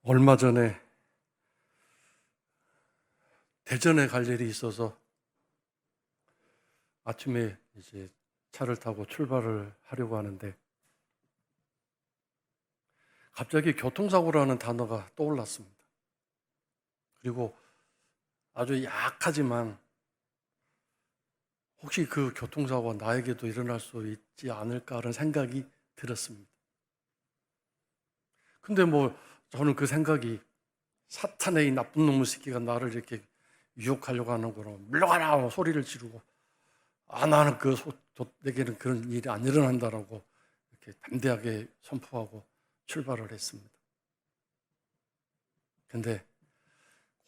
얼마 전에 대전에 갈 일이 있어서 아침에 이제 차를 타고 출발을 하려고 하는데 갑자기 교통사고라는 단어가 떠올랐습니다. 그리고 아주 약하지만 혹시 그 교통사고가 나에게도 일어날 수 있지 않을까라는 생각이 들었습니다. 근데 저는 그 생각이 사탄의 이 나쁜 놈의 새끼가 나를 이렇게 유혹하려고 하는 거로 물러가라 소리를 지르고 나는 내게는 그런 일이 안 일어난다라고 이렇게 담대하게 선포하고 출발을 했습니다. 근데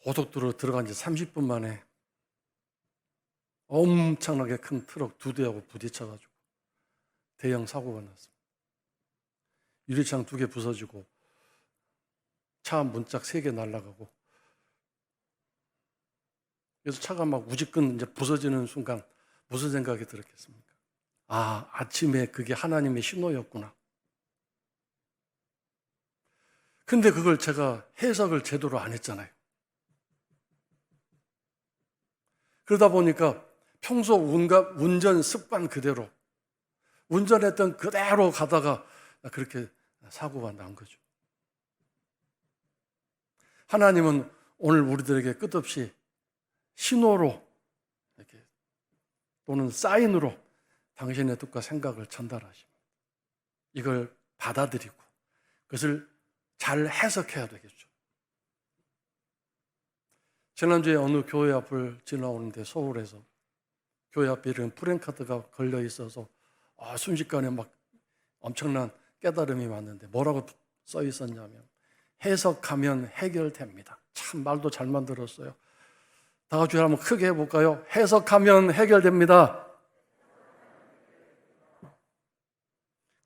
고속도로 들어간 지 30분 만에 엄청나게 큰 트럭 2대하고 부딪혀가지고 대형 사고가 났습니다. 유리창 2개 부서지고 차 문짝 3개 날아가고, 그래서 차가 막 우지끈 이제 부서지는 순간 무슨 생각이 들었겠습니까? 아침에 그게 하나님의 신호였구나. 근데 그걸 제가 해석을 제대로 안 했잖아요. 그러다 보니까 평소 운전 습관 그대로 운전했던 그대로 가다가 그렇게 사고가 난 거죠. 하나님은 오늘 우리들에게 끝없이 신호로 이렇게 또는 사인으로 당신의 뜻과 생각을 전달하십니다. 이걸 받아들이고 그것을 잘 해석해야 되겠죠. 지난주에 어느 교회 앞을 지나오는데 서울에서 교회 앞에 이런 프랜카드가 걸려 있어서 순식간에 막 엄청난 깨달음이 왔는데 뭐라고 써 있었냐면 해석하면 해결됩니다. 참 말도 잘 만들었어요. 다 같이 한번 크게 해볼까요? 해석하면 해결됩니다.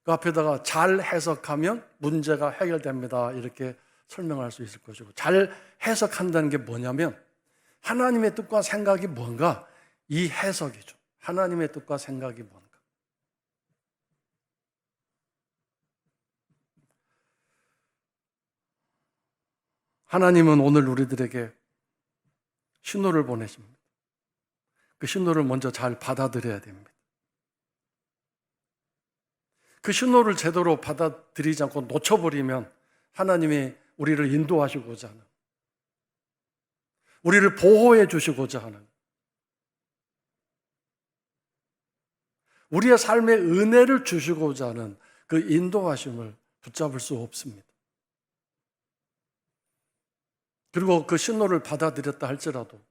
그 앞에다가 잘 해석하면 문제가 해결됩니다. 이렇게 설명할 수 있을 것이고, 잘 해석한다는 게 뭐냐면 하나님의 뜻과 생각이 뭔가, 이 해석이죠. 하나님의 뜻과 생각이 뭔가. 하나님은 오늘 우리들에게 신호를 보내십니다. 그 신호를 먼저 잘 받아들여야 됩니다. 그 신호를 제대로 받아들이지 않고 놓쳐버리면 하나님이 우리를 인도하시고자 하는, 우리를 보호해 주시고자 하는, 우리의 삶에 은혜를 주시고자 하는 그 인도하심을 붙잡을 수 없습니다. 그리고 그 신호를 받아들였다 할지라도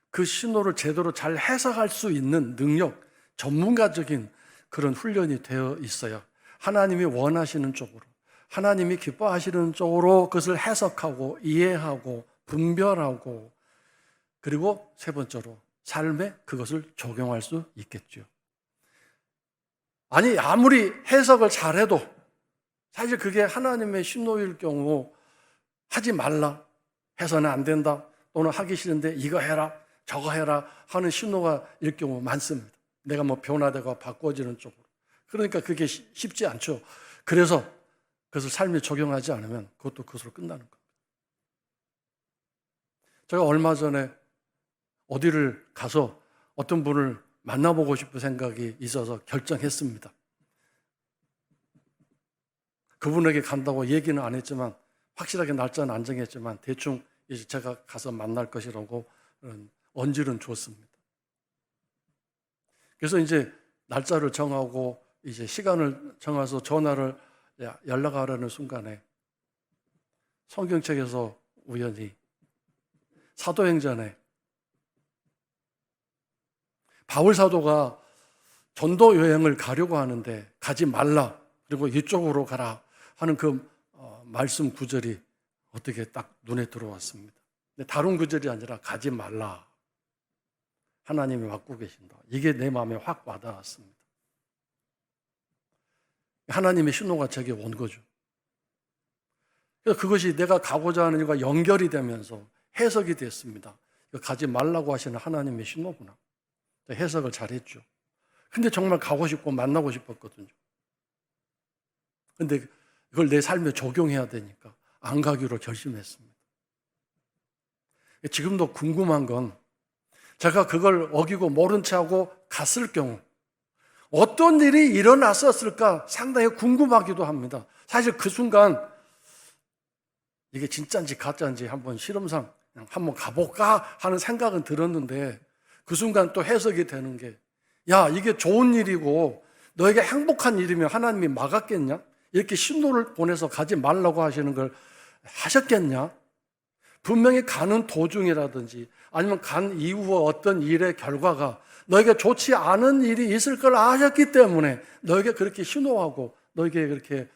그 신호를 제대로 잘 해석할 수 있는 능력, 전문가적인 그런 훈련이 되어 있어야 하나님이 원하시는 쪽으로, 하나님이 기뻐하시는 쪽으로 그것을 해석하고 이해하고 분별하고, 그리고 세 번째로 삶에 그것을 적용할 수 있겠죠. 아무리 해석을 잘해도 사실 그게 하나님의 신호일 경우 하지 말라, 해서는 안 된다, 또는 하기 싫은데 이거 해라 저거 해라 하는 신호가 일 경우 많습니다. 내가 변화되고 바꿔지는 쪽으로. 그러니까 그게 쉽지 않죠. 그래서 그것을 삶에 적용하지 않으면 그것도 그것으로 끝나는 겁니다. 제가 얼마 전에 어디를 가서 어떤 분을 만나보고 싶은 생각이 있어서 결정했습니다. 그분에게 간다고 얘기는 안 했지만, 확실하게 날짜는 안 정했지만 대충 이제 제가 가서 만날 것이라고 언질은 줬습니다. 그래서 이제 날짜를 정하고 이제 시간을 정해서 전화를 연락하려는 순간에 성경책에서 우연히 사도행전에 바울 사도가 전도 여행을 가려고 하는데 가지 말라, 그리고 이쪽으로 가라 하는 그 말씀 구절이 어떻게 딱 눈에 들어왔습니다. 근데 다른 구절이 아니라 가지 말라, 하나님이 맡고 계신다. 이게 내 마음에 확 와닿았습니다. 하나님의 신호가 제게 온 거죠. 그래서 그것이 내가 가고자 하는 일과 연결이 되면서 해석이 됐습니다. 가지 말라고 하시는 하나님의 신호구나. 해석을 잘했죠. 근데 정말 가고 싶고 만나고 싶었거든요. 근데 그걸 내 삶에 적용해야 되니까 안 가기로 결심했습니다. 지금도 궁금한 건 제가 그걸 어기고 모른 채 하고 갔을 경우 어떤 일이 일어났었을까 상당히 궁금하기도 합니다. 사실 그 순간 이게 진짜인지 가짜인지 한번 실험상 한번 가볼까 하는 생각은 들었는데 그 순간 또 해석이 되는 게 야, 이게 좋은 일이고 너에게 행복한 일이면 하나님이 막았겠냐? 이렇게 신호를 보내서 가지 말라고 하시는 걸 하셨겠냐? 분명히 가는 도중이라든지 아니면 간 이후 어떤 일의 결과가 너에게 좋지 않은 일이 있을 걸 아셨기 때문에 너에게 그렇게 신호하고 너에게 그렇게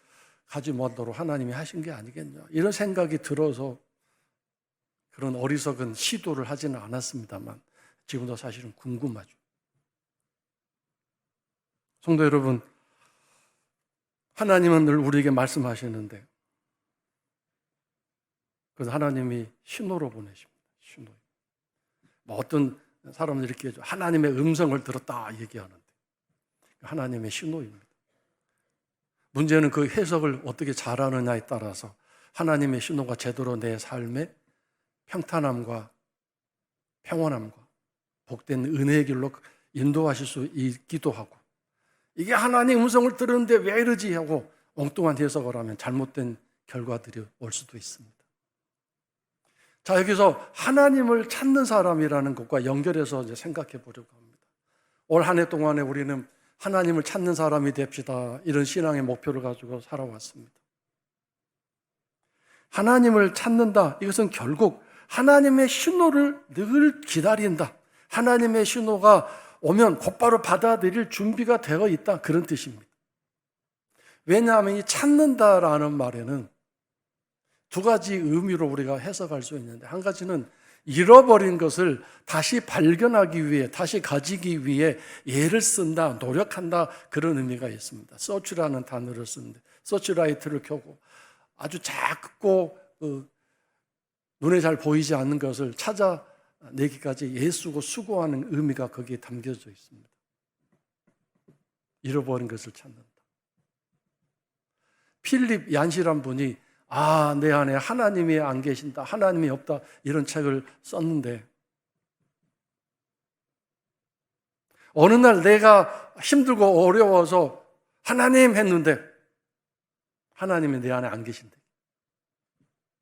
가지 못하도록 하나님이 하신 게 아니겠냐? 이런 생각이 들어서 그런 어리석은 시도를 하지는 않았습니다만 지금도 사실은 궁금하죠. 성도 여러분, 하나님은 늘 우리에게 말씀하시는데 그래서 하나님이 신호로 보내십니다. 신호. 어떤 사람은 이렇게 하나님의 음성을 들었다 얘기하는데 하나님의 신호입니다. 문제는 그 해석을 어떻게 잘하느냐에 따라서 하나님의 신호가 제대로 내 삶에 평탄함과 평온함과 복된 은혜의 길로 인도하실 수 있기도 하고 이게 하나님 음성을 들었는데 왜 이러지 하고 엉뚱한 해석을 하면 잘못된 결과들이 올 수도 있습니다. 자, 여기서 하나님을 찾는 사람이라는 것과 연결해서 이제 생각해 보려고 합니다. 올 한 해 동안에 우리는 하나님을 찾는 사람이 됩시다. 이런 신앙의 목표를 가지고 살아왔습니다. 하나님을 찾는다. 이것은 결국 하나님의 신호를 늘 기다린다. 하나님의 신호가 오면 곧바로 받아들일 준비가 되어 있다. 그런 뜻입니다. 왜냐하면 이 찾는다라는 말에는 두 가지 의미로 우리가 해석할 수 있는데 한 가지는 잃어버린 것을 다시 발견하기 위해 다시 가지기 위해 애를 쓴다, 노력한다 그런 의미가 있습니다. search라는 단어를 쓰는데 searchlight를 켜고 아주 작고 눈에 잘 보이지 않는 것을 찾아내기까지 애쓰고 수고하는 의미가 거기에 담겨져 있습니다. 잃어버린 것을 찾는다. 필립 얀시란 분이 내 안에 하나님이 안 계신다, 하나님이 없다 이런 책을 썼는데 어느 날 내가 힘들고 어려워서 하나님 했는데 하나님이 내 안에 안 계신대.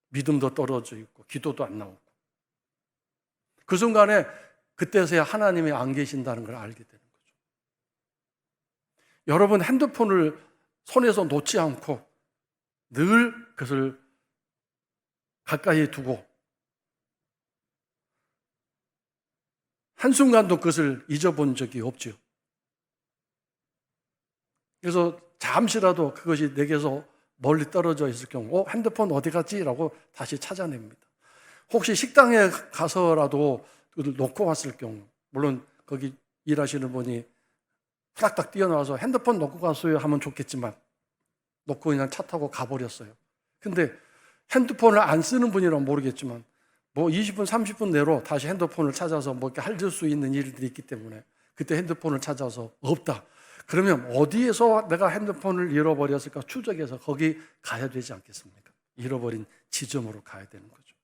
믿음도 떨어져 있고 기도도 안 나오고 그 순간에 그때서야 하나님이 안 계신다는 걸 알게 되는 거죠. 여러분 핸드폰을 손에서 놓지 않고 늘 그것을 가까이 두고 한순간도 그것을 잊어본 적이 없죠. 그래서 잠시라도 그것이 내게서 멀리 떨어져 있을 경우 핸드폰 어디 갔지? 라고 다시 찾아냅니다. 혹시 식당에 가서라도 그걸 놓고 왔을 경우 물론 거기 일하시는 분이 후닥닥 뛰어나와서 핸드폰 놓고 갔어요 하면 좋겠지만 놓고 그냥 차 타고 가버렸어요. 근데 핸드폰을 안 쓰는 분이라면 모르겠지만 20분, 30분 내로 다시 핸드폰을 찾아서 이렇게 할 수 있는 일들이 있기 때문에 그때 핸드폰을 찾아서 없다. 그러면 어디에서 내가 핸드폰을 잃어버렸을까 추적해서 거기 가야 되지 않겠습니까? 잃어버린 지점으로 가야 되는 거죠.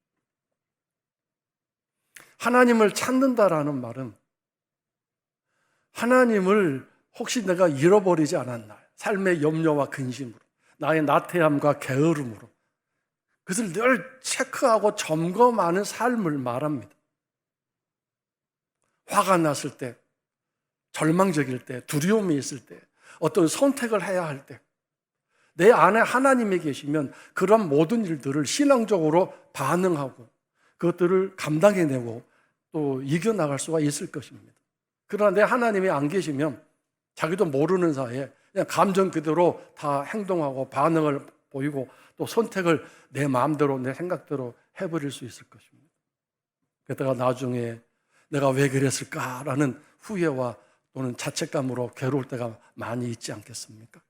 하나님을 찾는다라는 말은 하나님을 혹시 내가 잃어버리지 않았나 삶의 염려와 근심으로 나의 나태함과 게으름으로 그것을 늘 체크하고 점검하는 삶을 말합니다. 화가 났을 때, 절망적일 때, 두려움이 있을 때, 어떤 선택을 해야 할 때, 내 안에 하나님이 계시면 그런 모든 일들을 신앙적으로 반응하고 그것들을 감당해내고 또 이겨나갈 수가 있을 것입니다. 그러나 내 하나님이 안 계시면 자기도 모르는 사이에 그냥 감정 그대로 다 행동하고 반응을 보이고 또 선택을 내 마음대로 내 생각대로 해버릴 수 있을 것입니다. 그러다가 나중에 내가 왜 그랬을까라는 후회와 또는 자책감으로 괴로울 때가 많이 있지 않겠습니까?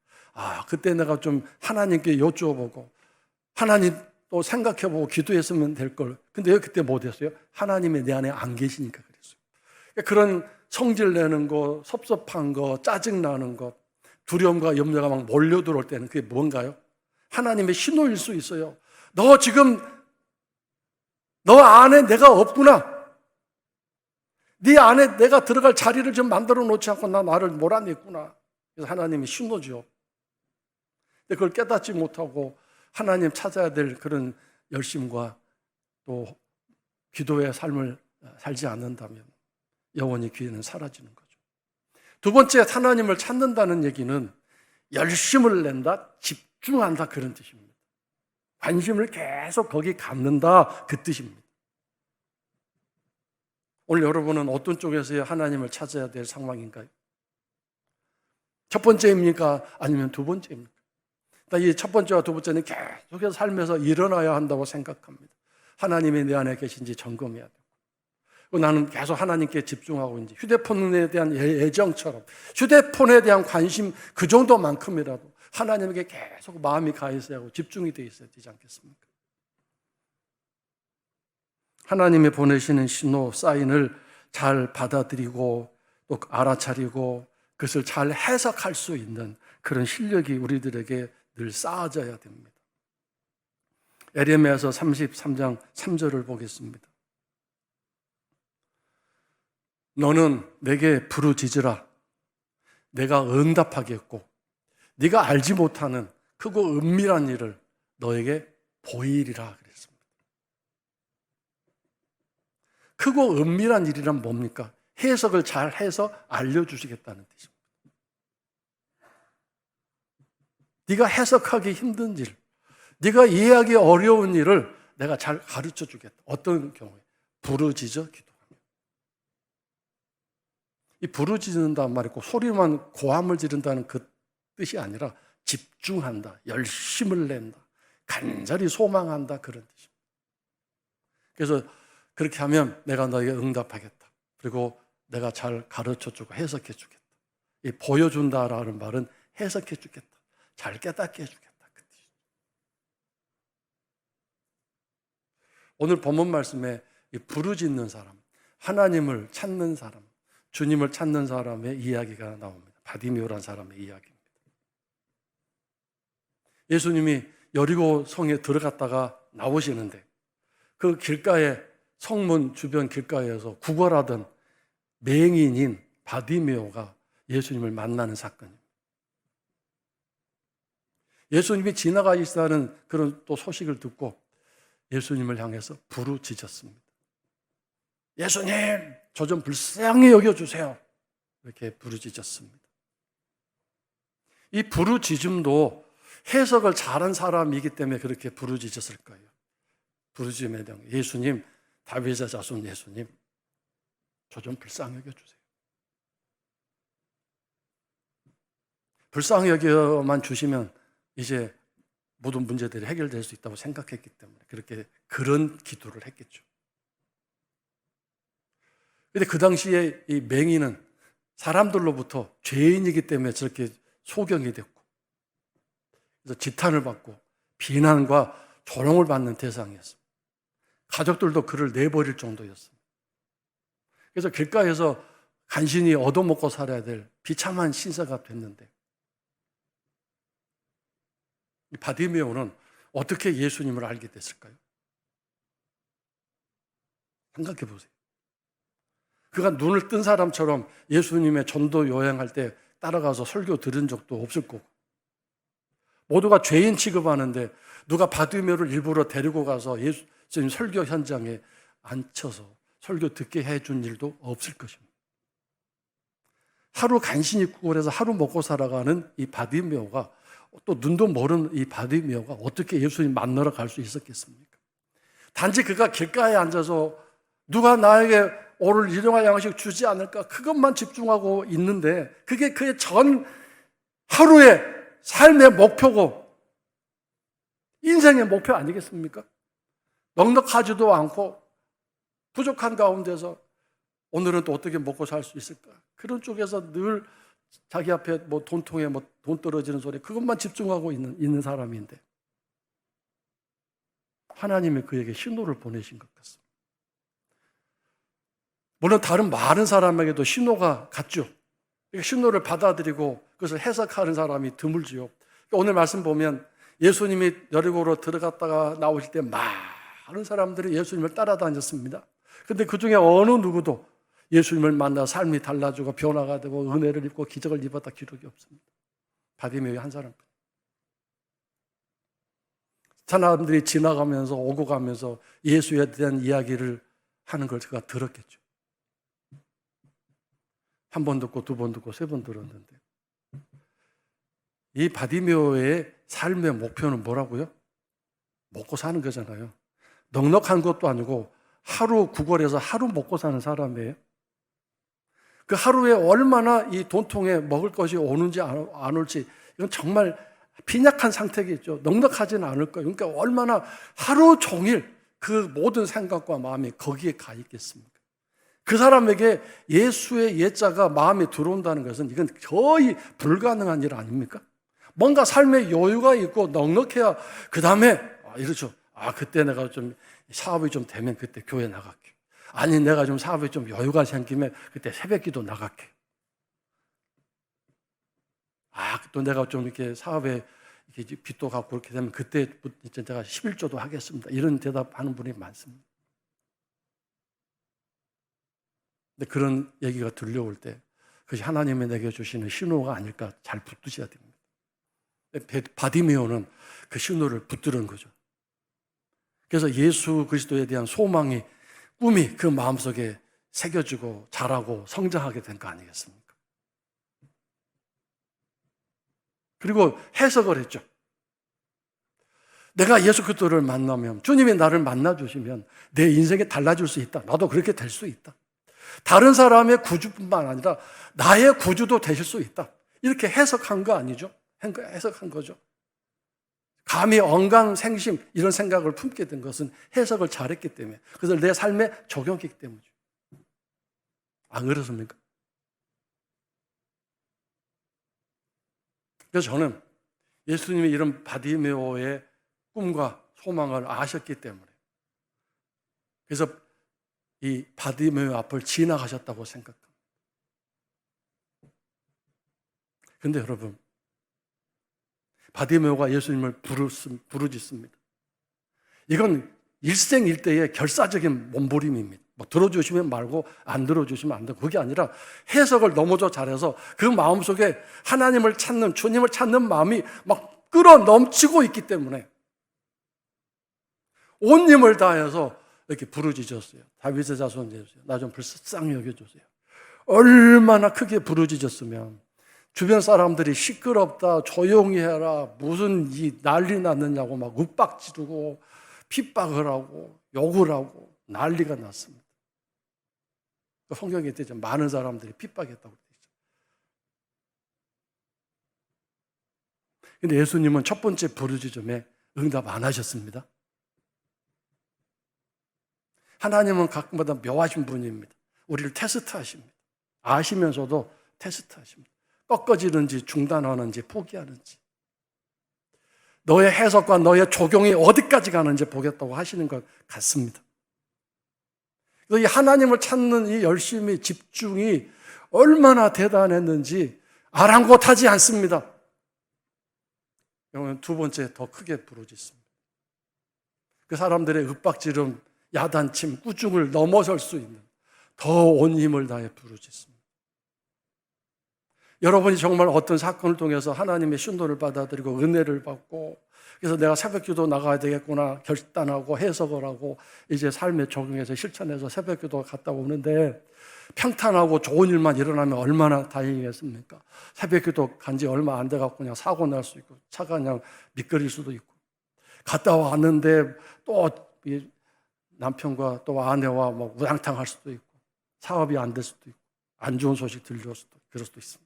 그때 내가 좀 하나님께 여쭈어보고 하나님 또 생각해보고 기도했으면 될 걸. 근데 왜 그때 못했어요? 하나님이 내 안에 안 계시니까 그랬어요. 그런 성질내는 거, 섭섭한 거, 짜증나는 것, 두려움과 염려가 막 몰려들어올 때는 그게 뭔가요? 하나님의 신호일 수 있어요. 너 지금 너 안에 내가 없구나. 네 안에 내가 들어갈 자리를 좀 만들어 놓지 않고 나를 몰아냈구나. 그래서 하나님이 신호죠. 근데 그걸 깨닫지 못하고 하나님 찾아야 될 그런 열심과 또 기도의 삶을 살지 않는다면 영원히 귀에는 사라지는 거죠. 두 번째, 하나님을 찾는다는 얘기는 열심을 낸다, 집중한다, 그런 뜻입니다. 관심을 계속 거기 갖는다, 그 뜻입니다. 오늘 여러분은 어떤 쪽에서 하나님을 찾아야 될 상황인가요? 첫 번째입니까? 아니면 두 번째입니까? 이 첫 번째와 두 번째는 계속해서 삶에서 일어나야 한다고 생각합니다. 하나님이 내 안에 계신지 점검해야 되고, 나는 계속 하나님께 집중하고 있는지, 휴대폰에 대한 애정처럼 휴대폰에 대한 관심 그 정도만큼이라도 하나님에게 계속 마음이 가 있어야 하고 집중이 되어 있어야 되지 않겠습니까? 하나님이 보내시는 신호, 사인을 잘 받아들이고 또 알아차리고 그것을 잘 해석할 수 있는 그런 실력이 우리들에게 늘 쌓아져야 됩니다. 에레미야서 33장 3절을 보겠습니다. 너는 내게 부르짖으라. 내가 응답하겠고 네가 알지 못하는 크고 은밀한 일을 너에게 보이리라 그랬습니다. 크고 은밀한 일이란 뭡니까? 해석을 잘 해서 알려주시겠다는 뜻입니다. 네가 해석하기 힘든 일, 네가 이해하기 어려운 일을 내가 잘 가르쳐 주겠다. 어떤 경우에? 부르짖어 기도하면. 이 부르짖는다는 말이 꼭 소리만 고함을 지른다는 그 뜻이 아니라 집중한다, 열심을 낸다, 간절히 소망한다, 그런 뜻입니다. 그래서 그렇게 하면 내가 너에게 응답하겠다. 그리고 내가 잘 가르쳐 주고 해석해 주겠다. 이 보여준다라는 말은 해석해 주겠다, 잘 깨닫게 해주겠다, 그 뜻이죠. 오늘 본문 말씀에 이 부르짖는 사람, 하나님을 찾는 사람, 주님을 찾는 사람의 이야기가 나옵니다. 바디메오라는 사람의 이야기입니다. 예수님이 여리고 성에 들어갔다가 나오시는데 그 길가에, 성문 주변 길가에서 구걸하던 맹인인 바디메오가 예수님을 만나는 사건입니다. 예수님이 지나가 있다는 그런 또 소식을 듣고 예수님을 향해서 부르짖었습니다. 예수님, 저 좀 불쌍히 여겨주세요. 이렇게 부르짖었습니다. 이 부르짖음도 해석을 잘한 사람이기 때문에 그렇게 부르짖었을 거예요. 부르짖음에 대한 예수님, 다윗의 자손 예수님, 저 좀 불쌍히 여겨주세요. 불쌍히 여겨만 주시면 이제 모든 문제들이 해결될 수 있다고 생각했기 때문에 그런 기도를 했겠죠. 그런데 그 당시에 이 맹인은 사람들로부터 죄인이기 때문에 저렇게 소경이 됐고, 그래서 지탄을 받고 비난과 조롱을 받는 대상이었습니다. 가족들도 그를 내버릴 정도였습니다. 그래서 길가에서 간신히 얻어먹고 살아야 될 비참한 신세가 됐는데, 이 바디메오는 어떻게 예수님을 알게 됐을까요? 생각해 보세요. 그가 눈을 뜬 사람처럼 예수님의 전도 여행할 때 따라가서 설교 들은 적도 없을 거고, 모두가 죄인 취급하는데 누가 바디메오를 일부러 데리고 가서 예수님 설교 현장에 앉혀서 설교 듣게 해준 일도 없을 것입니다. 하루 간신히 구걸해서 하루 먹고 살아가는 이 바디메오가, 또 눈도 모르는 이 바디메오가 어떻게 예수님 만나러 갈 수 있었겠습니까? 단지 그가 길가에 앉아서 누가 나에게 오늘 일용할 양식 주지 않을까, 그것만 집중하고 있는데 그게 그의 전 하루의 삶의 목표고 인생의 목표 아니겠습니까? 넉넉하지도 않고 부족한 가운데서 오늘은 또 어떻게 먹고 살 수 있을까? 그런 쪽에서 늘 자기 앞에 돈통에 돈 떨어지는 소리, 그것만 집중하고 있는 사람인데 하나님이 그에게 신호를 보내신 것 같습니다. 물론 다른 많은 사람에게도 신호가 갔죠. 신호를 받아들이고 그것을 해석하는 사람이 드물지요. 오늘 말씀 보면 예수님이 여리고로 들어갔다가 나오실 때 많은 사람들이 예수님을 따라다녔습니다. 근데 그 중에 어느 누구도 예수님을 만나 삶이 달라지고 변화가 되고 은혜를 입고 기적을 입었다 기록이 없습니다. 바디메오 한 사람. 사람들이 지나가면서 오고 가면서 예수에 대한 이야기를 하는 걸 제가 들었겠죠. 한 번 듣고 두 번 듣고 세 번 들었는데, 이 바디메오의 삶의 목표는 뭐라고요? 먹고 사는 거잖아요. 넉넉한 것도 아니고 하루 구걸해서 하루 먹고 사는 사람이에요. 그 하루에 얼마나 이 돈통에 먹을 것이 오는지 안 올지, 이건 정말 빈약한 상태겠죠. 넉넉하지는 않을 거예요. 그러니까 얼마나 하루 종일 그 모든 생각과 마음이 거기에 가 있겠습니까? 그 사람에게 예수의 예자가 마음에 들어온다는 것은 이건 거의 불가능한 일 아닙니까? 뭔가 삶에 여유가 있고 넉넉해야 그 다음에 이렇죠. 그때 내가 좀 사업이 좀 되면 그때 교회 나갈게. 아니 내가 좀 사업에 좀 여유가 생기면 그때 새벽기도 나갈게. 또 내가 좀 이렇게 사업에 이렇게 빚도 갚고 그렇게 되면 그때 이제 제가 11조도 하겠습니다. 이런 대답하는 분이 많습니다. 근데 그런 얘기가 들려올 때 그것이 하나님이 내게 주시는 신호가 아닐까 잘 붙드셔야 됩니다. 바디메오는 그 신호를 붙드는 거죠. 그래서 예수 그리스도에 대한 소망이, 꿈이 그 마음속에 새겨지고 자라고 성장하게 된 거 아니겠습니까? 그리고 해석을 했죠. 내가 예수 그리스도를 만나면, 주님이 나를 만나주시면 내 인생이 달라질 수 있다. 나도 그렇게 될 수 있다. 다른 사람의 구주뿐만 아니라 나의 구주도 되실 수 있다. 이렇게 해석한 거 아니죠? 해석한 거죠. 감히 언강생심 이런 생각을 품게 된 것은 해석을 잘했기 때문에, 그래서 내 삶에 적용했기 때문이죠. 안 그렇습니까? 그래서 저는 예수님이 이런 바디메오의 꿈과 소망을 아셨기 때문에, 그래서 이 바디메오 앞을 지나가셨다고 생각합니다. 그런데 여러분, 바디메오가 예수님을 부르짖습니다. 이건 일생일대의 결사적인 몸부림입니다. 들어주시면 말고 안 들어주시면 안 되고, 그게 아니라 해석을 너무도 잘해서 그 마음속에 하나님을 찾는, 주님을 찾는 마음이 막 끌어 넘치고 있기 때문에 온 힘을 다해서 이렇게 부르짖었어요. 다윗의 자손 예수여, 나 좀 불쌍히 여겨주세요. 얼마나 크게 부르짖었으면 주변 사람들이 시끄럽다, 조용히 해라, 무슨 이 난리 났느냐고 막 윽박지르고 핍박을 하고 욕을 하고 난리가 났습니다. 성경에 있죠. 많은 사람들이 핍박했다고 되어 있죠. 근데 예수님은 첫 번째 부르짖음에 응답 안 하셨습니다. 하나님은 가끔마다 묘하신 분입니다. 우리를 테스트하십니다. 아시면서도 테스트하십니다. 꺾어지는지 중단하는지 포기하는지, 너의 해석과 너의 적용이 어디까지 가는지 보겠다고 하시는 것 같습니다. 이 하나님을 찾는 이 열심히 집중이 얼마나 대단했는지 아랑곳하지 않습니다. 두 번째 더 크게 부르짖습니다. 그 사람들의 윽박지름, 야단침, 꾸중을 넘어설 수 있는 더 온 힘을 다해 부르짖습니다. 여러분이 정말 어떤 사건을 통해서 하나님의 신도를 받아들이고 은혜를 받고, 그래서 내가 새벽기도 나가야 되겠구나 결단하고 해석을 하고 이제 삶에 적용해서 실천해서 새벽기도 갔다 오는데 평탄하고 좋은 일만 일어나면 얼마나 다행이겠습니까? 새벽기도 간 지 얼마 안 돼갖고 그냥 사고 날 수 있고 차가 그냥 미끄릴 수도 있고, 갔다 왔는데 또 남편과 또 아내와 뭐 우당탕 할 수도 있고 사업이 안 될 수도 있고 안 좋은 소식 들려올 수도 그럴 수도 있습니다.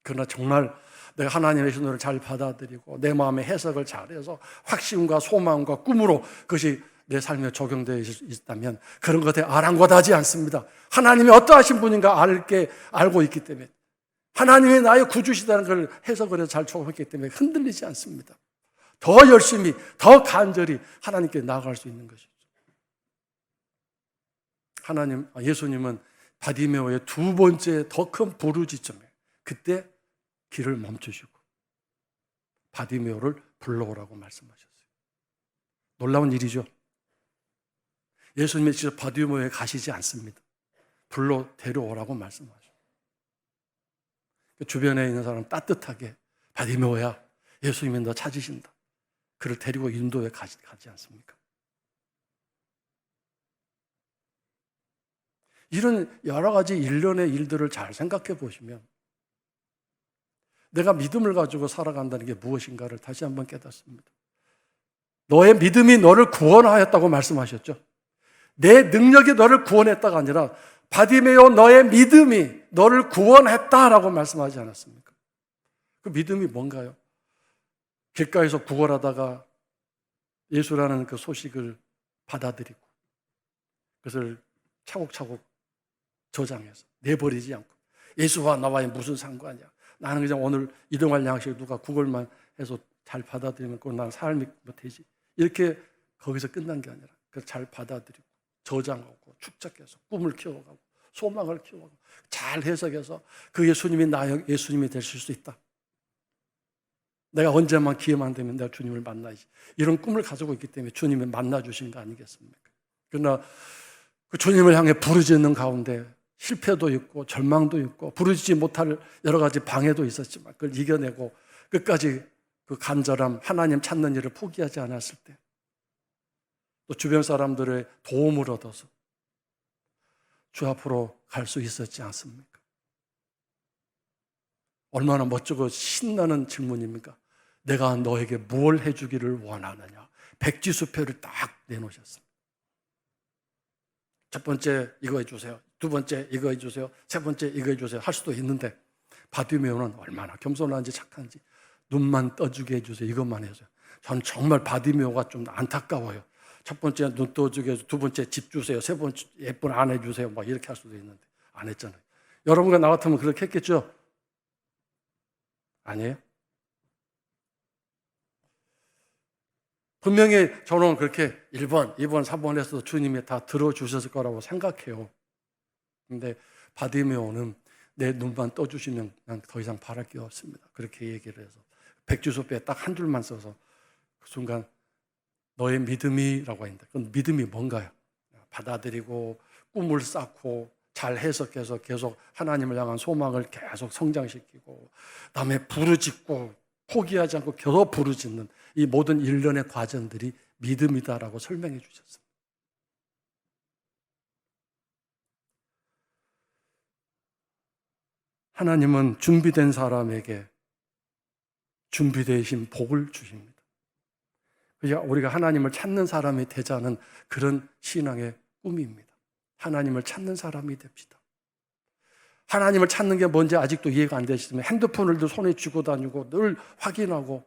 그러나 정말 내가 하나님의 신호를 잘 받아들이고 내 마음의 해석을 잘해서 확신과 소망과 꿈으로 그것이 내 삶에 적용되어 있다면 그런 것에 아랑곳하지 않습니다. 하나님이 어떠하신 분인가 알고 있기 때문에, 하나님이 나의 구주시다는 걸 해석을 해서 잘 적용했기 때문에 흔들리지 않습니다. 더 열심히, 더 간절히 하나님께 나아갈 수 있는 것이죠. 예수님은 바디메오의 두 번째 더 큰 부르짖음에 그때 길을 멈추시고 바디메오를 불러오라고 말씀하셨어요. 놀라운 일이죠. 예수님이 직접 바디메오에 가시지 않습니다. 불러 데려오라고 말씀하셔요. 주변에 있는 사람 따뜻하게 바디메오야, 예수님이 너 찾으신다. 그를 데리고 인도에 가지 않습니까? 이런 여러 가지 일련의 일들을 잘 생각해 보시면 내가 믿음을 가지고 살아간다는 게 무엇인가를 다시 한번 깨닫습니다. 너의 믿음이 너를 구원하였다고 말씀하셨죠. 내 능력이 너를 구원했다가 아니라 바디메오 너의 믿음이 너를 구원했다라고 말씀하지 않았습니까? 그 믿음이 뭔가요? 길가에서 구걸하다가 예수라는 그 소식을 받아들이고 그것을 차곡차곡 저장해서 내버리지 않고 예수와 나와의 무슨 상관이야. 나는 그냥 오늘 일용할 양식을 누가 구걸만 해서 잘 받아들이면 그건 난 삶이 되지. 이렇게 거기서 끝난 게 아니라 그걸 잘 받아들이고 저장하고 축적해서 꿈을 키워가고 소망을 키워가고 잘 해석해서 그 예수님이 나의 예수님이 되실 수 있다. 내가 언제만 기회만 되면 내가 주님을 만나야지. 이런 꿈을 가지고 있기 때문에 주님이 만나주신 거 아니겠습니까? 그러나 그 주님을 향해 부르짖는 가운데 실패도 있고 절망도 있고 부르짖지 못할 여러 가지 방해도 있었지만 그걸 이겨내고 끝까지 그 간절함, 하나님 찾는 일을 포기하지 않았을 때 또 주변 사람들의 도움을 얻어서 주 앞으로 갈 수 있었지 않습니까? 얼마나 멋지고 신나는 질문입니까? 내가 너에게 뭘 해주기를 원하느냐? 백지수표를 딱 내놓으셨습니다. 첫 번째 이거 해주세요. 두 번째 이거 해주세요. 세 번째 이거 해주세요. 할 수도 있는데 바디메오는 얼마나 겸손한지 착한지 눈만 떠주게 해주세요. 이것만 해줘요. 저는 정말 바디메오가 좀 안타까워요. 첫 번째 눈 떠주게 해주세요. 두 번째 집 주세요. 세 번째 예쁜 아내 주세요. 막 이렇게 할 수도 있는데 안 했잖아요. 여러분과 나 같으면 그렇게 했겠죠? 아니에요? 분명히 저는 그렇게 1번, 2번, 3번 해서 주님이 다 들어주셨을 거라고 생각해요. 근데 바디메오는 내 눈만 떠주시면 난 더 이상 바랄 게 없습니다. 그렇게 얘기를 해서 백지수표에 딱 한 줄만 써서 그 순간 너의 믿음이라고 했는데 그건 믿음이 뭔가요? 받아들이고 꿈을 쌓고 잘 해석해서 계속 하나님을 향한 소망을 계속 성장시키고 그다음에 부르짖고 포기하지 않고 계속 부르짖는 이 모든 일련의 과정들이 믿음이다라고 설명해 주셨습니다. 하나님은 준비된 사람에게 준비되신 복을 주십니다. 우리가 하나님을 찾는 사람이 되자는 그런 신앙의 꿈입니다. 하나님을 찾는 사람이 됩시다. 하나님을 찾는 게 뭔지 아직도 이해가 안 되시면 핸드폰을 손에 쥐고 다니고 늘 확인하고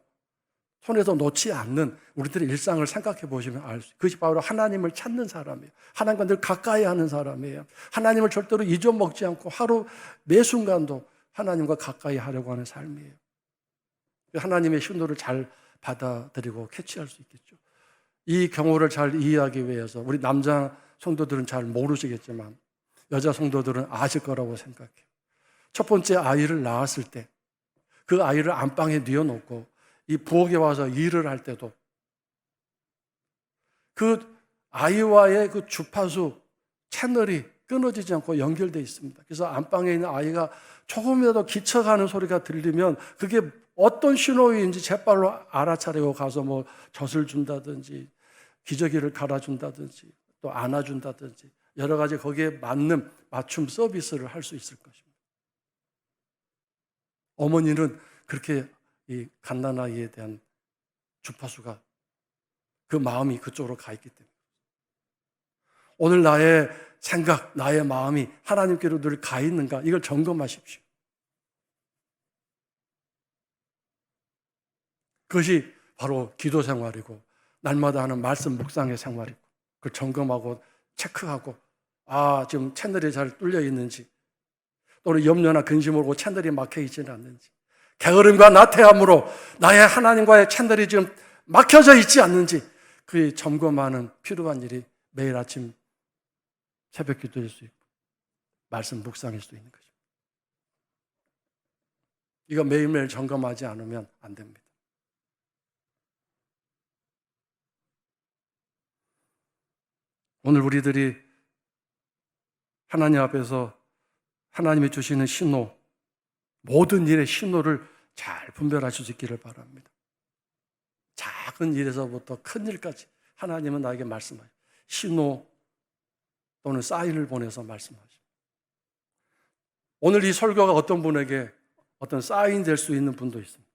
손에서 놓지 않는 우리들의 일상을 생각해 보시면 알 수 있어요. 그것이 바로 하나님을 찾는 사람이에요. 하나님과 늘 가까이 하는 사람이에요. 하나님을 절대로 잊어먹지 않고 하루 매 순간도 하나님과 가까이 하려고 하는 삶이에요. 하나님의 신호를 잘 받아들이고 캐치할 수 있겠죠. 이 경우를 잘 이해하기 위해서 우리 남자 성도들은 잘 모르시겠지만 여자 성도들은 아실 거라고 생각해요. 첫 번째 아이를 낳았을 때 그 아이를 안방에 뉘어놓고 이 부엌에 와서 일을 할 때도 그 아이와의 그 주파수 채널이 끊어지지 않고 연결되어 있습니다. 그래서 안방에 있는 아이가 조금이라도 기척하는 소리가 들리면 그게 어떤 신호인지 재빨로 알아차리고 가서 뭐 젖을 준다든지 기저귀를 갈아준다든지 또 안아준다든지 여러 가지 거기에 맞는 맞춤 서비스를 할 수 있을 것입니다. 어머니는 그렇게 이 갓난아이에 대한 주파수가 그 마음이 그쪽으로 가 있기 때문에 오늘 나의 생각, 나의 마음이 하나님께로 늘 가 있는가 이걸 점검하십시오. 그것이 바로 기도 생활이고 날마다 하는 말씀 묵상의 생활이고 그걸 점검하고 체크하고 지금 채널이 잘 뚫려 있는지 또는 염려나 근심으로 채널이 막혀 있지는 않는지 게으름과 나태함으로 나의 하나님과의 채널이 지금 막혀져 있지 않는지 그 점검하는 필요한 일이 매일 아침 새벽 기도일 수 있고 말씀 묵상일 수도 있는 것입니다. 이거 매일매일 점검하지 않으면 안 됩니다. 오늘 우리들이 하나님 앞에서 하나님이 주시는 신호, 모든 일의 신호를 잘 분별하실 수 있기를 바랍니다. 작은 일에서부터 큰 일까지 하나님은 나에게 말씀하셔요. 신호 또는 사인을 보내서 말씀하셔요. 오늘 이 설교가 어떤 분에게 어떤 사인이 될 수 있는 분도 있습니다.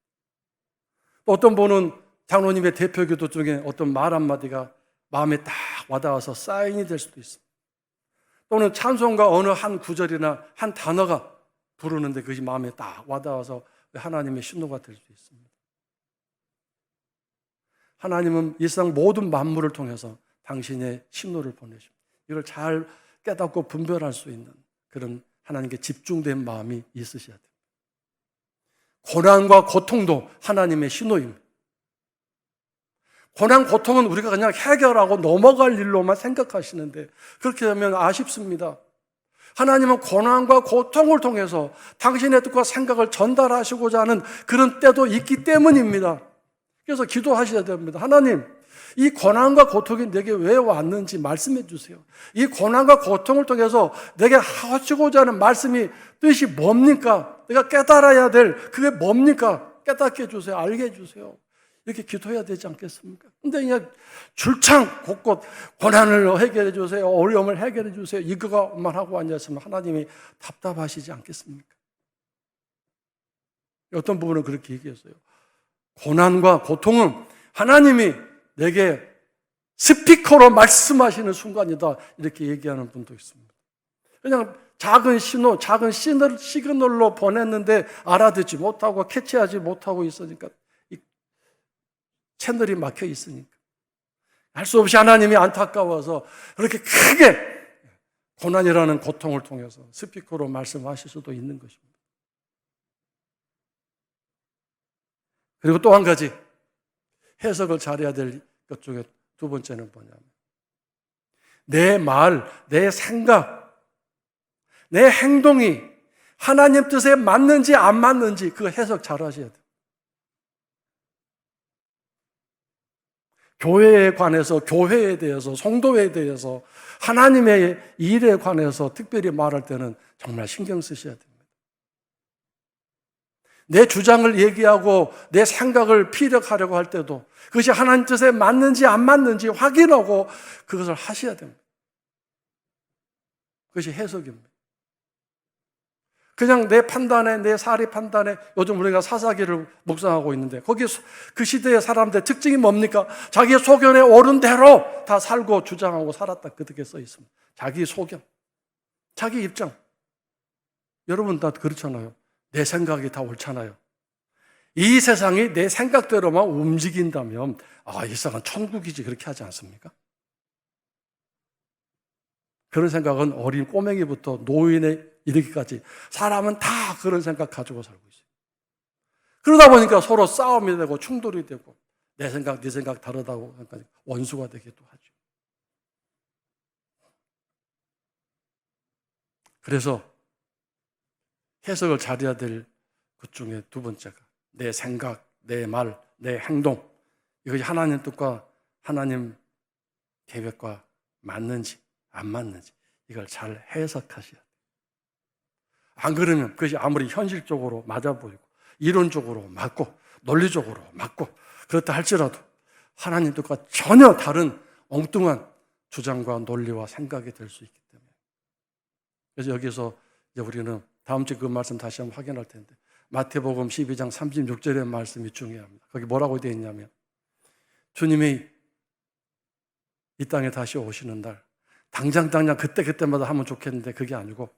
또 어떤 분은 장로님의 대표 기도 중에 어떤 말 한마디가 마음에 딱 와닿아서 사인이 될 수도 있습니다. 또는 찬송가 어느 한 구절이나 한 단어가 부르는데 그것이 마음에 딱 와닿아서 하나님의 신호가 될 수 있습니다. 하나님은 이 세상 모든 만물을 통해서 당신의 신호를 보내십니다. 이걸 잘 깨닫고 분별할 수 있는 그런 하나님께 집중된 마음이 있으셔야 됩니다. 고난과 고통도 하나님의 신호입니다. 고난, 고통은 우리가 그냥 해결하고 넘어갈 일로만 생각하시는데 그렇게 되면 아쉽습니다. 하나님은 고난과 고통을 통해서 당신의 뜻과 생각을 전달하시고자 하는 그런 때도 있기 때문입니다. 그래서 기도하셔야 됩니다. 하나님, 이 고난과 고통이 내게 왜 왔는지 말씀해 주세요. 이 고난과 고통을 통해서 내게 하시고자 하는 말씀이 뜻이 뭡니까? 내가 깨달아야 될 그게 뭡니까? 깨닫게 해주세요. 알게 해주세요. 이렇게 기도해야 되지 않겠습니까? 근데 그냥 줄창 곳곳 고난을 해결해 주세요. 어려움을 해결해 주세요. 이거만 하고 앉았으면 하나님이 답답하시지 않겠습니까? 어떤 부분은 그렇게 얘기했어요. 고난과 고통은 하나님이 내게 스피커로 말씀하시는 순간이다. 이렇게 얘기하는 분도 있습니다. 그냥 작은 신호, 작은 시그널로 보냈는데 알아듣지 못하고 캐치하지 못하고 있으니까 채널이 막혀 있으니까 할 수 없이 하나님이 안타까워서 그렇게 크게 고난이라는 고통을 통해서 스피커로 말씀하실 수도 있는 것입니다. 그리고 또 한 가지 해석을 잘해야 될 것 중에 두 번째는 뭐냐면 내 말, 내 생각, 내 행동이 하나님 뜻에 맞는지 안 맞는지 그 해석 잘 하셔야 돼요. 교회에 관해서, 교회에 대해서, 성도에 대해서, 하나님의 일에 관해서 특별히 말할 때는 정말 신경 쓰셔야 됩니다. 내 주장을 얘기하고 내 생각을 피력하려고 할 때도 그것이 하나님 뜻에 맞는지 안 맞는지 확인하고 그것을 하셔야 됩니다. 그것이 해석입니다. 그냥 내 판단에, 내 사리 판단에, 요즘 우리가 사사기를 묵상하고 있는데 거기 그 시대의 사람들의 특징이 뭡니까? 자기 소견에 옳은 대로 다 살고 주장하고 살았다. 그렇게 써 있습니다. 자기 소견, 자기 입장. 여러분 다 그렇잖아요. 내 생각이 다 옳잖아요. 이 세상이 내 생각대로만 움직인다면 이 세상은 천국이지 그렇게 하지 않습니까? 그런 생각은 어린 꼬맹이부터 노인에 이르기까지 사람은 다 그런 생각 가지고 살고 있어요. 그러다 보니까 서로 싸움이 되고 충돌이 되고 내 생각, 네 생각 다르다고 원수가 되기도 하죠. 그래서 해석을 잘해야 될 것 중에 두 번째가 내 생각, 내 말, 내 행동 이것이 하나님 뜻과 하나님 계획과 맞는지 안 맞는지 이걸 잘 해석하셔야 돼요. 안 그러면 그것이 아무리 현실적으로 맞아 보이고 이론적으로 맞고 논리적으로 맞고 그렇다 할지라도 하나님 뜻과 전혀 다른 엉뚱한 주장과 논리와 생각이 될 수 있기 때문에 그래서 여기서 이제 우리는 다음 주에 그 말씀 다시 한번 확인할 텐데 마태복음 12장 36절의 말씀이 중요합니다. 거기 뭐라고 되어 있냐면 주님이 이 땅에 다시 오시는 날 당장 그때마다 하면 좋겠는데 그게 아니고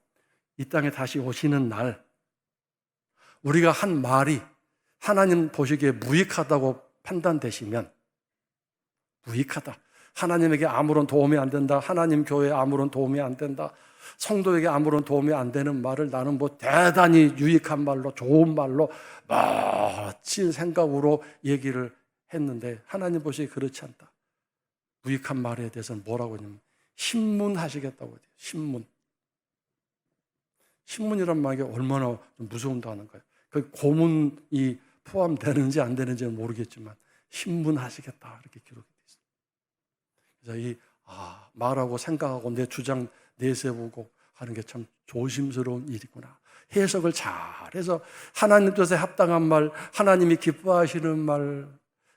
이 땅에 다시 오시는 날 우리가 한 말이 하나님 보시기에 무익하다고 판단되시면 무익하다. 하나님에게 아무런 도움이 안 된다. 하나님 교회에 아무런 도움이 안 된다. 성도에게 아무런 도움이 안 되는 말을 나는 뭐 대단히 유익한 말로 좋은 말로 멋진 생각으로 얘기를 했는데 하나님 보시기에 그렇지 않다. 무익한 말에 대해서는 뭐라고 하냐면 신문하시겠다고 해요. 신문이란 말이 얼마나 무서운다 하는 거예요. 그 고문이 포함되는지 안 되는지는 모르겠지만 신문하시겠다 이렇게 기록이 되어 있습니다. 그래서 이 말하고 생각하고 내 주장 내세우고 하는 게 참 조심스러운 일이구나. 해석을 잘해서 하나님 뜻에 합당한 말, 하나님이 기뻐하시는 말,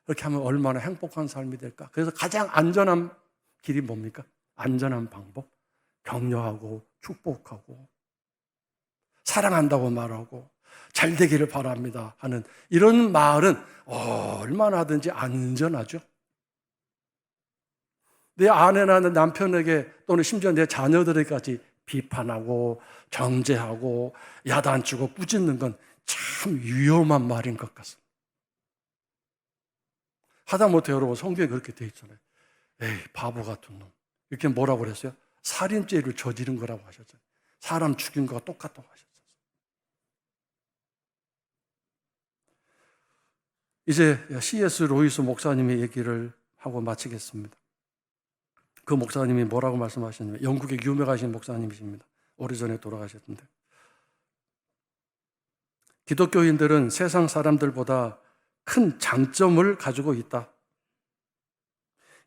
이렇게 하면 얼마나 행복한 삶이 될까. 그래서 가장 안전한 길이 뭡니까? 안전한 방법. 격려하고 축복하고 사랑한다고 말하고 잘 되기를 바랍니다 하는 이런 말은 얼마나든지 안전하죠. 내 아내나 내 남편에게 또는 심지어 내 자녀들에게까지 비판하고 정죄하고 야단치고 꾸짖는 건 참 위험한 말인 것 같습니다. 하다못해 여러분 성경에 그렇게 되어 있잖아요. 에이 바보 같은 놈, 이렇게 뭐라고 그랬어요? 살인죄를 저지른 거라고 하셨잖아요. 사람 죽인 거가 똑같다고 하셨어요. 이제 C.S. 로이스 목사님의 얘기를 하고 마치겠습니다. 그 목사님이 뭐라고 말씀하셨냐면, 영국의 유명하신 목사님이십니다. 오래전에 돌아가셨는데, 기독교인들은 세상 사람들보다 큰 장점을 가지고 있다.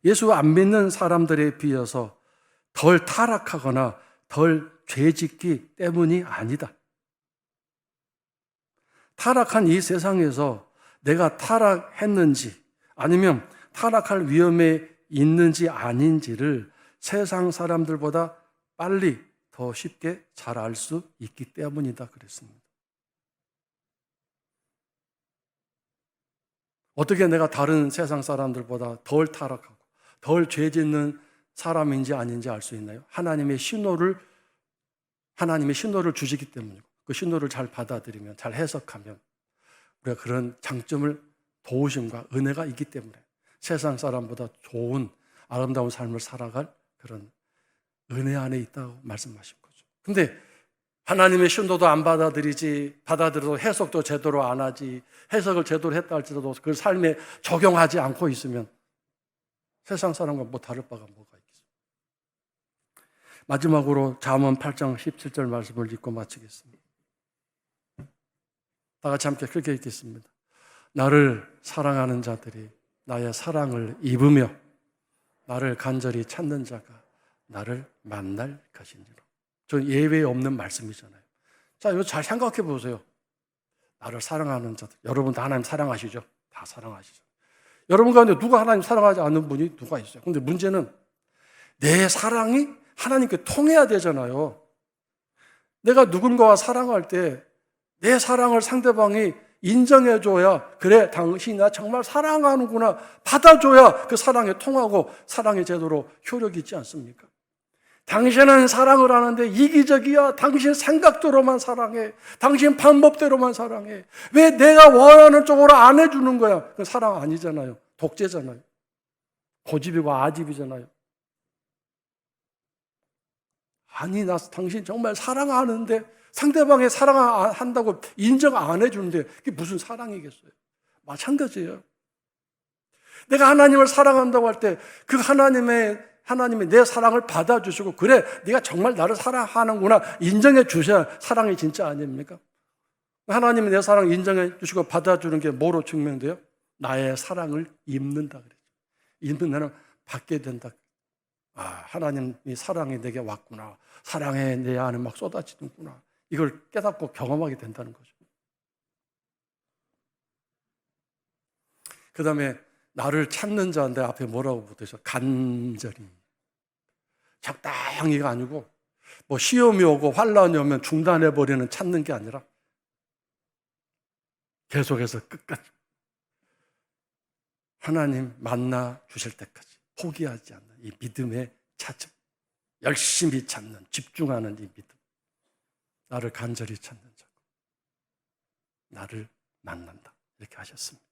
예수 안 믿는 사람들에 비해서 덜 타락하거나 덜 죄짓기 때문이 아니다. 타락한 이 세상에서 내가 타락했는지 아니면 타락할 위험에 있는지 아닌지를 세상 사람들보다 빨리 더 쉽게 잘 알 수 있기 때문이다 그랬습니다. 어떻게 내가 다른 세상 사람들보다 덜 타락하고 덜 죄 짓는 사람인지 아닌지 알 수 있나요? 하나님의 신호를 주시기 때문이고 그 신호를 잘 받아들이면, 잘 해석하면 우리가 그런 장점을, 도우심과 은혜가 있기 때문에 세상 사람보다 좋은 아름다운 삶을 살아갈 그런 은혜 안에 있다고 말씀하신 거죠. 근데 하나님의 신도도 안 받아들여도 해석도 제대로 안 하지, 해석을 제대로 했다 할지라도 그 삶에 적용하지 않고 있으면 세상 사람과 뭐 다를 바가 뭐가 있겠어요. 마지막으로 잠언 8장 17절 말씀을 읽고 마치겠습니다. 다 같이 함께 그렇게 읽겠습니다. 나를 사랑하는 자들이 나의 사랑을 입으며 나를 간절히 찾는 자가 나를 만날 것이니라. 저 예외 없는 말씀이잖아요. 자, 이거 잘 생각해 보세요. 나를 사랑하는 자들. 여러분 다 하나님 사랑하시죠? 다 사랑하시죠. 여러분 가운데 누가 하나님 사랑하지 않는 분이 누가 있어요? 근데 문제는 내 사랑이 하나님께 통해야 되잖아요. 내가 누군가와 사랑할 때 내 사랑을 상대방이 인정해줘야, 그래 당신이 나 정말 사랑하는구나 받아줘야 그 사랑에 통하고 사랑이 제대로 효력이 있지 않습니까? 당신은 사랑을 하는데 이기적이야. 당신 생각대로만 사랑해. 당신 방법대로만 사랑해. 왜 내가 원하는 쪽으로 안 해주는 거야? 그건 사랑 아니잖아요. 독재잖아요. 고집이고 아집이잖아요. 아니, 나 당신 정말 사랑하는데 상대방의 사랑한다고 인정 안 해주는데 그게 무슨 사랑이겠어요? 마찬가지예요. 내가 하나님을 사랑한다고 할 때 그 하나님이 내 사랑을 받아주시고, 그래 네가 정말 나를 사랑하는구나 인정해 주셔야 사랑이 진짜 아닙니까? 하나님이 내 사랑을 인정해 주시고 받아주는 게 뭐로 증명돼요? 나의 사랑을 입는다 그랬죠. 입는 나는 받게 된다. 하나님이 사랑이 내게 왔구나, 사랑에 내 안에 막 쏟아지는구나, 이걸 깨닫고 경험하게 된다는 거죠. 그 다음에 나를 찾는 자인데 앞에 뭐라고 붙어있어? 간절히. 적당히가 아니고 뭐 시험이 오고 환란이 오면 중단해버리는 찾는 게 아니라 계속해서 끝까지 하나님 만나 주실 때까지 포기하지 않는 이 믿음의 찾음, 열심히 찾는, 집중하는 이 믿음. 나를 간절히 찾는 자, 나를 만난다, 이렇게 하셨습니다.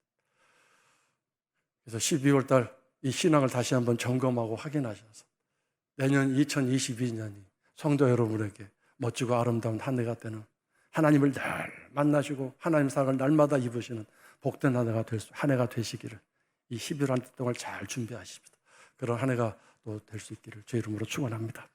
그래서 12월 달 이 신앙을 다시 한번 점검하고 확인하셔서 내년 2022년이 성도 여러분에게 멋지고 아름다운 한 해가 되는, 하나님을 늘 만나시고 하나님 사랑을 날마다 입으시는 복된 한 해가 되시기를, 이 11월 한 해 동안 잘 준비하십니다. 그런 한 해가 또 될 수 있기를 주의 이름으로 축원합니다.